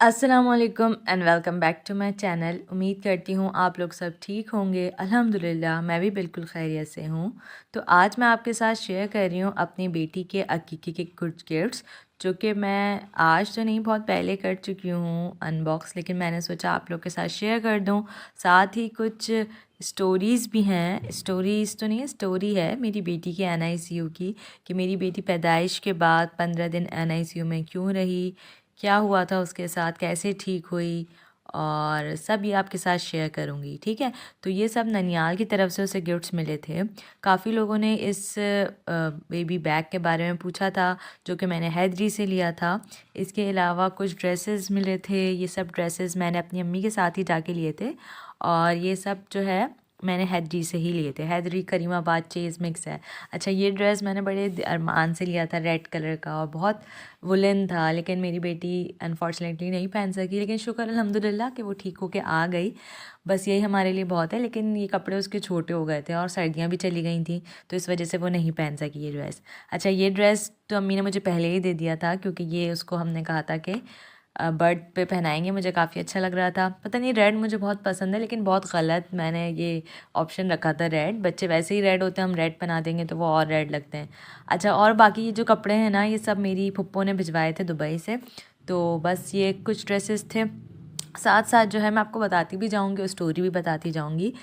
अस्सलामुअलैकुम and welcome back to my channel. उम्मीद करती हूँ आप लोग सब ठीक होंगे। अल्हम्दुलिल्लाह मैं भी बिल्कुल खैरियत से हूँ। तो आज मैं आपके साथ शेयर कर रही हूँ अपनी बेटी के अकीक़े के कुछ गिफ्ट्स, जो कि मैं आज तो नहीं बहुत पहले कर चुकी हूँ अनबॉक्स, लेकिन मैंने सोचा आप लोग के साथ शेयर कर दूँ। साथ ही कुछ स्टोरीज़ भी हैं, स्टोरीज़ तो नहीं है, स्टोरी है मेरी बेटी के NICU की, कि मेरी बेटी पैदाइश के बाद 15 दिन NICU में क्यों रही, क्या हुआ था उसके साथ, कैसे ठीक हुई, और सब ये आपके साथ शेयर करूँगी। ठीक है, तो ये सब ननियाल की तरफ से उसे गिफ्ट्स मिले थे। काफ़ी लोगों ने इस बेबी बैग के बारे में पूछा था, जो कि मैंने हैदरी से लिया था। इसके अलावा कुछ ड्रेसेस मिले थे। ये सब ड्रेसेस मैंने अपनी अम्मी के साथ ही जाके लिए थे, और ये सब जो है मैंने हैदरी से ही लिए थे। हैदरी करीमाबाद चेज़ मिक्स है। अच्छा, ये ड्रेस मैंने बड़े अरमान से लिया था, रेड कलर का, और बहुत वुलन था, लेकिन मेरी बेटी अनफॉर्चुनेटली नहीं पहन सकी। लेकिन शुक्र अल्हम्दुलिल्लाह कि वो ठीक होके आ गई। बस यही हमारे लिए बहुत है। लेकिन ये कपड़े उसके छोटे हो गए थे और सर्दियाँ भी चली गई थी, तो इस वजह से वो नहीं पहन सकी ये ड्रेस। अच्छा, ये ड्रेस तो अम्मी ने मुझे पहले ही दे दिया था, क्योंकि ये उसको हमने कहा था कि बर्थ पे पहनाएंगे। मुझे काफ़ी अच्छा लग रहा था। पता नहीं, रेड मुझे बहुत पसंद है, लेकिन बहुत गलत मैंने ये ऑप्शन रखा था रेड। बच्चे वैसे ही रेड होते हैं, हम रेड पहना देंगे तो वो और रेड लगते हैं। अच्छा, और बाकी ये जो कपड़े हैं ना, ये सब मेरी फुप्पो ने भिजवाए थे दुबई से। तो बस ये कुछ ड्रेसेस थे। साथ साथ जो है मैं आपको बताती भी जाऊँगी और स्टोरी भी बताती जाऊँगी।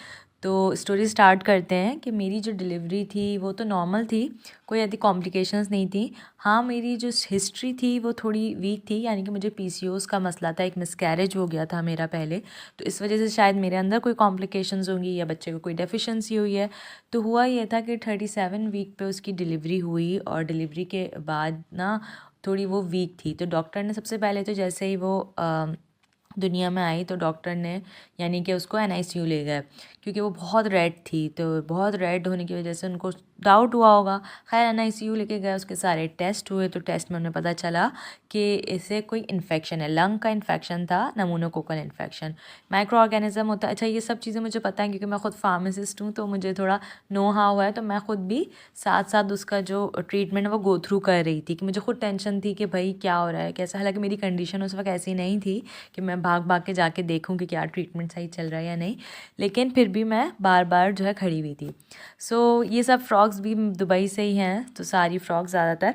तो स्टोरी स्टार्ट करते हैं कि मेरी जो डिलीवरी थी वो तो नॉर्मल थी, कोई ऐसी कॉम्प्लिकेशंस नहीं थी। हाँ, मेरी जो हिस्ट्री थी वो थोड़ी वीक थी, यानी कि मुझे PCOS का मसला था, एक मिसकैरेज हो गया था मेरा पहले, तो इस वजह से शायद मेरे अंदर कोई कॉम्प्लिकेशंस होंगी या बच्चे को कोई डेफिशिएंसी हुई है। तो हुआ ये था कि 37 वीक पे उसकी डिलीवरी हुई, और डिलीवरी के बाद ना थोड़ी वो वीक थी। तो डॉक्टर ने सबसे पहले तो जैसे ही वो दुनिया में आई, तो डॉक्टर ने यानी कि उसको NICU ले गए, क्योंकि वो बहुत रेड थी। तो बहुत रेड होने की वजह से उनको डाउट हुआ होगा। खैर NICU लेके गए, उसके सारे टेस्ट हुए, तो टेस्ट में उन्हें पता चला कि इसे कोई इन्फेक्शन है, लंग का इन्फेक्शन था, नमूनोकोकल इन्फेक्शन, माइक्रो ऑर्गेनिज्म होता है। अच्छा, ये सब चीज़ें मुझे पता है, क्योंकि मैं ख़ुद फार्मासिस्ट हूँ, तो मुझे थोड़ा नो हाउ है। तो मैं ख़ुद भी साथ साथ उसका जो ट्रीटमेंट है वो गो थ्रू कर रही थी, कि मुझे खुद टेंशन थी कि भाई क्या हो रहा है, कैसा। हालांकि मेरी कंडीशन उस वक्त ऐसी नहीं थी कि मैं भाग भाग के जाके देखूं कि क्या ट्रीटमेंट सही चल रहा है या नहीं, लेकिन फिर भी मैं बार बार जो है खड़ी हुई थी। सो ये सब फ्रॉक्स भी दुबई से ही हैं, तो सारी फ्रॉक्स ज़्यादातर।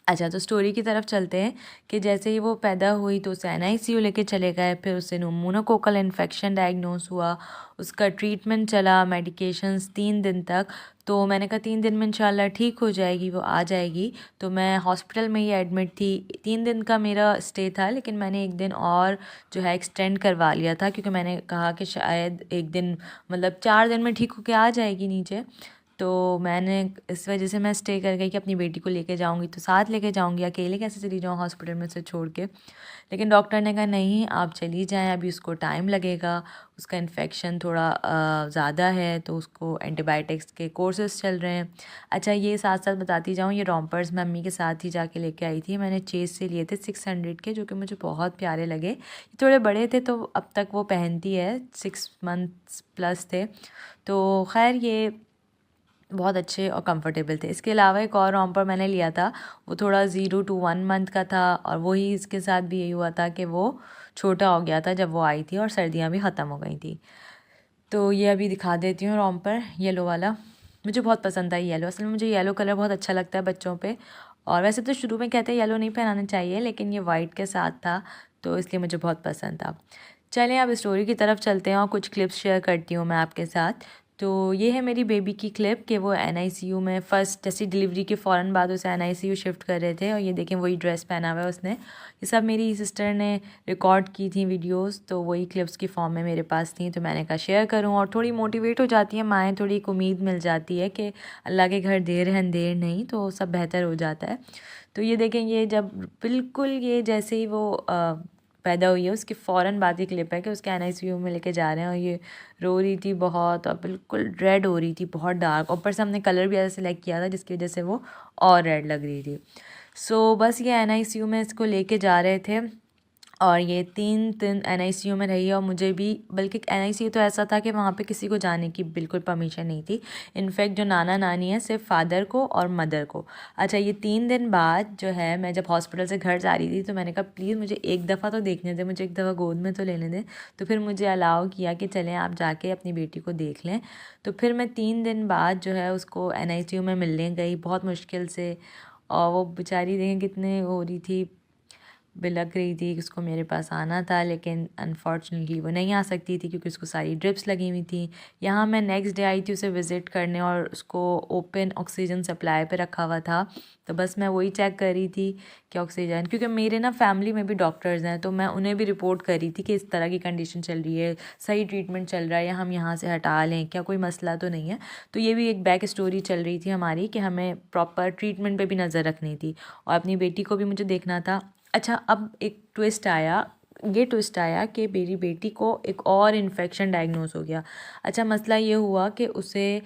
अच्छा, तो स्टोरी की तरफ चलते हैं कि जैसे ही वो पैदा हुई तो उसे NICU लेके चले गए। फिर उसे नमूनोकोकल इन्फेक्शन डायग्नोस हुआ, उसका ट्रीटमेंट चला, मेडिकेशंस 3 दिन तक। तो मैंने कहा 3 दिन में इंशाल्लाह ठीक हो जाएगी, वो आ जाएगी। तो मैं हॉस्पिटल में ही एडमिट थी। 3 दिन का मेरा स्टे था, लेकिन मैंने 1 दिन और जो है एक्सटेंड करवा लिया था, क्योंकि मैंने कहा कि शायद 1 दिन, मतलब 4 दिन में ठीक होके आ जाएगी नीचे। तो मैंने इस वजह से मैं स्टे कर गई कि अपनी बेटी को लेके जाऊंगी तो साथ लेके जाऊंगी, अकेले कैसे चली जाऊँ हॉस्पिटल में से छोड़ के। लेकिन डॉक्टर ने कहा नहीं, आप चली जाएं, अभी उसको टाइम लगेगा, उसका इन्फेक्शन थोड़ा ज़्यादा है, तो उसको एंटीबायोटिक्स के कोर्सेज चल रहे हैं। अच्छा, ये साथ साथ बताती जाऊँ, ये रॉम्पर्स मैं मम्मी के साथ ही जाके लेके आई थी। मैंने चेज़ से लिए थे 600 के, जो कि मुझे बहुत प्यारे लगे। ये थोड़े बड़े थे, तो अब तक वो पहनती है, 6 मंथ्स प्लस थे। तो खैर ये बहुत अच्छे और कंफर्टेबल थे। इसके अलावा एक और रॉम्पर मैंने लिया था, वो थोड़ा 0 to 1 मंथ का था, और वही इसके साथ भी यही हुआ था कि वो छोटा हो गया था जब वो आई थी, और सर्दियाँ भी ख़त्म हो गई थी। तो ये अभी दिखा देती हूँ रॉम्पर, येलो वाला। मुझे बहुत पसंद था येलो, असल में मुझे येलो कलर बहुत अच्छा लगता है बच्चों पे। और वैसे तो शुरू में कहते हैं येलो नहीं पहनाना चाहिए, लेकिन ये वाइट के साथ था, तो इसलिए मुझे बहुत पसंद था। चलें अब स्टोरी की तरफ चलते हैं और कुछ क्लिप्स शेयर करती हूँ मैं आपके साथ। तो ये है मेरी बेबी की क्लिप कि वो NICU में फ़र्स्ट जैसी डिलीवरी के फ़ौरन बाद उसे NICU शिफ्ट कर रहे थे, और ये देखें वही ड्रेस पहना हुआ है उसने। ये सब मेरी सिस्टर ने रिकॉर्ड की थी वीडियोस, तो वही क्लिप्स की फॉर्म में मेरे पास थी, तो मैंने कहा शेयर करूं। और थोड़ी मोटिवेट हो जाती है माएँ, थोड़ी एक उम्मीद मिल जाती है कि अल्लाह के घर देर है अंधेर नहीं, तो सब बेहतर हो जाता है। तो ये देखें, ये जब बिल्कुल ये जैसे ही वो पैदा हुई है उसके फ़ौरन बाद ही क्लिप है कि उसके NICU में लेके जा रहे हैं, और ये रो रही थी बहुत, और बिल्कुल रेड हो रही थी, बहुत डार्क। ऊपर से हमने कलर भी ऐसा सेलेक्ट किया था जिसकी वजह से वो और रेड लग रही थी। सो बस ये NICU में इसको लेके जा रहे थे। और ये 3 दिन एनआईसीयू में रही है। और मुझे भी, बल्कि एनआईसीयू तो ऐसा था कि वहाँ पे किसी को जाने की बिल्कुल परमिशन नहीं थी। इनफैक्ट जो नाना नानी है सिर्फ फादर को और मदर को। अच्छा, ये 3 दिन बाद जो है, मैं जब हॉस्पिटल से घर जा रही थी तो मैंने कहा प्लीज़ मुझे एक दफ़ा तो देखने दें, मुझे एक दफ़ा गोद में तो लेने दें। तो फिर मुझे अलाउ किया कि चलें आप जाके अपनी बेटी को देख लें। तो फिर मैं 3 दिन बाद जो है उसको एनआईसीयू में मिलने गई, बहुत मुश्किल से। और वो बेचारी देखें कितने हो रही थी, बिलख रही थी कि उसको मेरे पास आना था, लेकिन अनफॉर्चुनेटली वो नहीं आ सकती थी क्योंकि उसको सारी ड्रिप्स लगी हुई थी। यहाँ मैं नेक्स्ट डे आई थी उसे विज़िट करने, और उसको ओपन ऑक्सीजन सप्लाई पे रखा हुआ था। तो बस मैं वही चेक कर रही थी कि ऑक्सीजन, क्योंकि मेरे ना फैमिली में भी डॉक्टर्स हैं, तो मैं उन्हें भी रिपोर्ट कर रही थी कि इस तरह की कंडीशन चल रही है, सही ट्रीटमेंट चल रहा है या हम यहाँ से हटा लें, क्या कोई मसला तो नहीं है। तो ये भी एक बैक स्टोरी चल रही थी हमारी कि हमें प्रॉपर ट्रीटमेंट पे भी नज़र रखनी थी और अपनी बेटी को भी मुझे देखना था। अच्छा, अब एक ट्विस्ट आया, ये ट्विस्ट आया कि मेरी बेटी को एक और इन्फेक्शन डायग्नोस हो गया। अच्छा, मसला ये हुआ कि उसे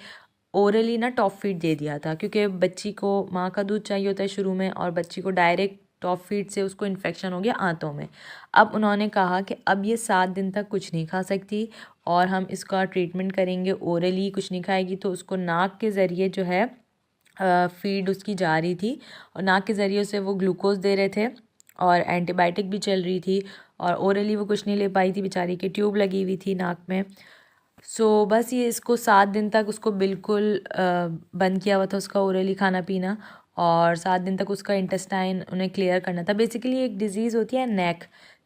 ओरली ना टॉप फीड दे दिया था, क्योंकि बच्ची को माँ का दूध चाहिए होता है शुरू में, और बच्ची को डायरेक्ट टॉप फीड से उसको इन्फेक्शन हो गया आंतों में। अब उन्होंने कहा कि अब ये 7 दिन तक कुछ नहीं खा सकती और हम इसका ट्रीटमेंट करेंगे ओरली। कुछ नहीं खाएगी तो उसको नाक के ज़रिए जो है फीड उसकी जा रही थी, और नाक के ज़रिए उसे वो ग्लूकोज दे रहे थे और एंटीबायोटिक भी चल रही थी। और ओरली वो कुछ नहीं ले पाई थी बेचारी की, ट्यूब लगी हुई थी नाक में। सो बस ये इसको 7 दिन तक उसको बिल्कुल बंद किया हुआ था उसका ओरली खाना पीना, और 7 दिन तक उसका इंटेस्टाइन उन्हें क्लियर करना था। बेसिकली एक डिज़ीज़ होती है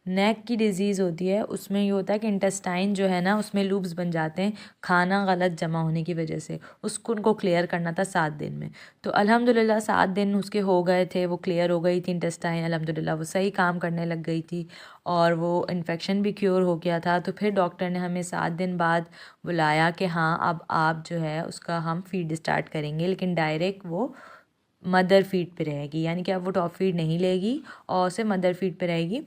नेक की डिज़ीज़ होती है। उसमें ये होता है कि इंटेस्टाइन जो है ना, उसमें लूप्स बन जाते हैं खाना गलत जमा होने की वजह से। उसको उनको क्लियर करना था 7 दिन में। तो अल्हम्दुलिल्लाह 7 दिन उसके हो गए थे, वो क्लियर हो गई थी इंटेस्टाइन, अल्हम्दुलिल्लाह वो सही काम करने लग गई थी और वो इन्फेक्शन भी क्योर हो गया था। तो फिर डॉक्टर ने हमें 7 दिन बाद बुलाया कि हाँ अब आप जो है उसका हम फीड स्टार्ट करेंगे, लेकिन डायरेक्ट वो मदर फीड पे रहेगी, यानी कि अब वो टॉप फीड नहीं लेगी और उसे मदर फीड पे रहेगी।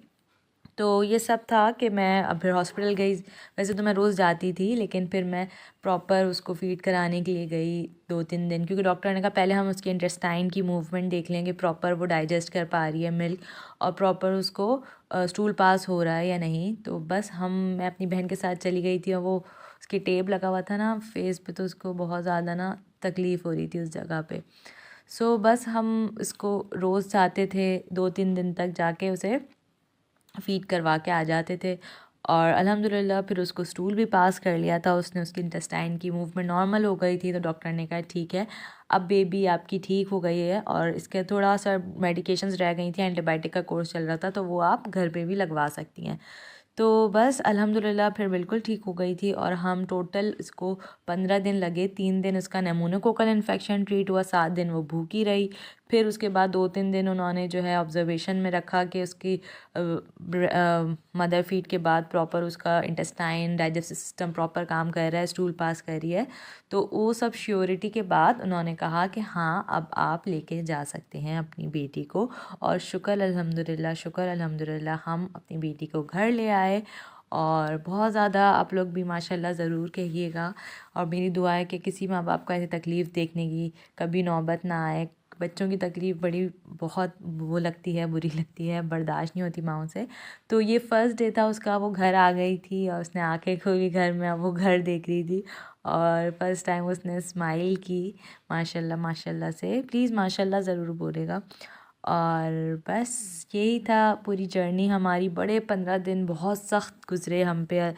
तो ये सब था कि मैं अब फिर हॉस्पिटल गई। वैसे तो मैं रोज़ जाती थी, लेकिन फिर मैं प्रॉपर उसको फीड कराने के लिए गई 2-3 दिन, क्योंकि डॉक्टर ने कहा पहले हम उसके इंटेस्टाइन की मूवमेंट देख लेंगे, प्रॉपर वो डाइजेस्ट कर पा रही है मिल्क और प्रॉपर उसको स्टूल पास हो रहा है या नहीं। तो बस मैं अपनी बहन के साथ चली गई थी, और वो उसके टेप लगा हुआ था ना फेस पे, तो उसको बहुत ज़्यादा ना तकलीफ़ हो रही थी उस जगह पे। सो बस हम इसको रोज़ जाते थे, 2-3 दिन तक जाके उसे फ़ीड करवा के आ जाते थे। और अल्हम्दुलिल्लाह फिर उसको स्टूल भी पास कर लिया था उसने, उसकी इंटेस्टाइन की मूवमेंट नॉर्मल हो गई थी। तो डॉक्टर ने कहा ठीक है, अब बेबी आपकी ठीक हो गई है और इसके थोड़ा सा मेडिकेशंस रह गई थी, एंटीबायोटिक का कोर्स चल रहा था, तो वो आप घर पे भी लगवा सकती हैं। तो बस अल्हम्दुलिल्लाह फिर बिल्कुल ठीक हो गई थी। और हम टोटल इसको 15 दिन लगे। 3 दिन उसका नेमोनोकोकल इन्फेक्शन ट्रीट हुआ, 7 दिन वो भूखी रही। फिर उसके बाद 2-3 दिन उन्होंने जो है ऑब्जर्वेशन में रखा कि उसकी मदर फीड के बाद प्रॉपर उसका इंटेस्टाइन डाइजेस्टिव सिस्टम प्रॉपर काम कर रहा है, स्टूल पास कर रही है। तो वो सब श्योरिटी के बाद उन्होंने कहा कि हाँ अब आप लेके जा सकते हैं अपनी बेटी को। और शुक्र अल्हम्दुलिल्लाह हम अपनी बेटी को घर ले आए। और बहुत ज़्यादा आप लोग भी माशाल्लाह ज़रूर कहिएगा, और मेरी दुआ है कि किसी माँ बाप को ऐसी तकलीफ़ देखने की कभी नौबत ना आए। बच्चों की तकलीफ़ बहुत वो लगती है, बुरी लगती है, बर्दाश्त नहीं होती माँओं से। तो ये फ़र्स्ट डे था उसका, वो घर आ गई थी और उसने आंखें खोली घर में, अब वो घर देख रही थी और फर्स्ट टाइम उसने स्माइल की माशाल्लाह माशाल्लाह से। प्लीज़ माशाल्लाह ज़रूर बोलेगा। और बस यही था पूरी जर्नी हमारी। बड़े 15 दिन बहुत सख्त गुज़रे हम पे,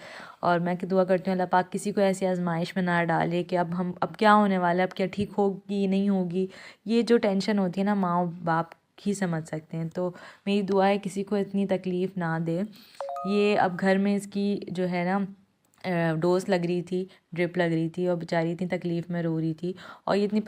और मैं कि दुआ करती हूँ अल्लाह पाक किसी को ऐसी आजमाइश में ना डाले कि अब क्या होने वाला है, अब क्या ठीक होगी नहीं होगी। ये जो टेंशन होती है ना, माँ बाप ही समझ सकते हैं। तो मेरी दुआ है किसी को इतनी तकलीफ़ ना दे। ये अब घर में इसकी जो है ना डोज़ लग रही थी, ड्रिप लग रही थी, और बेचारी इतनी तकलीफ़ में रो रही थी। और ये इतनी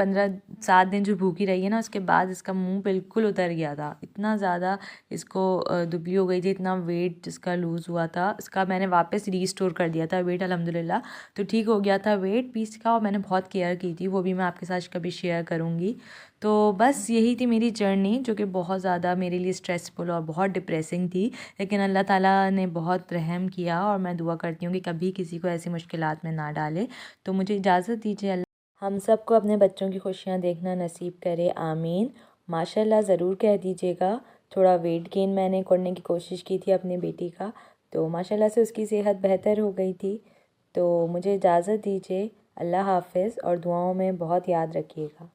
7 दिन जो भूखी रही है ना, उसके बाद इसका मुंह बिल्कुल उतर गया था, इतना ज़्यादा इसको दुबली हो गई थी, इतना वेट जिसका लूज़ हुआ था। इसका मैंने वापस रीस्टोर कर दिया था वेट अल्हम्दुलिल्लाह, तो ठीक हो गया था वेट पीस का, और मैंने बहुत केयर की थी, वो भी मैं आपके साथ कभी शेयर करूँगी। तो बस यही थी मेरी जर्नी, जो कि बहुत ज़्यादा मेरे लिए स्ट्रेसफुल और बहुत डिप्रेसिंग थी, लेकिन अल्लाह ताला ने बहुत रहम किया। और मैं दुआ करती हूँ कि कभी किसी को ऐसी मुश्किलात में ना डाले। तो मुझे इजाज़त दीजिए, अल्लाह हम सबको अपने बच्चों की खुशियाँ देखना नसीब करे, आमीन। माशाल्लाह ज़रूर कह दीजिएगा। थोड़ा वेट गेन मैंने करने की कोशिश की थी अपनी बेटी का, तो माशाल्लाह से उसकी सेहत बेहतर हो गई थी। तो मुझे इजाज़त दीजिए, अल्लाह हाफ़िज़ और दुआओं में बहुत याद रखिएगा।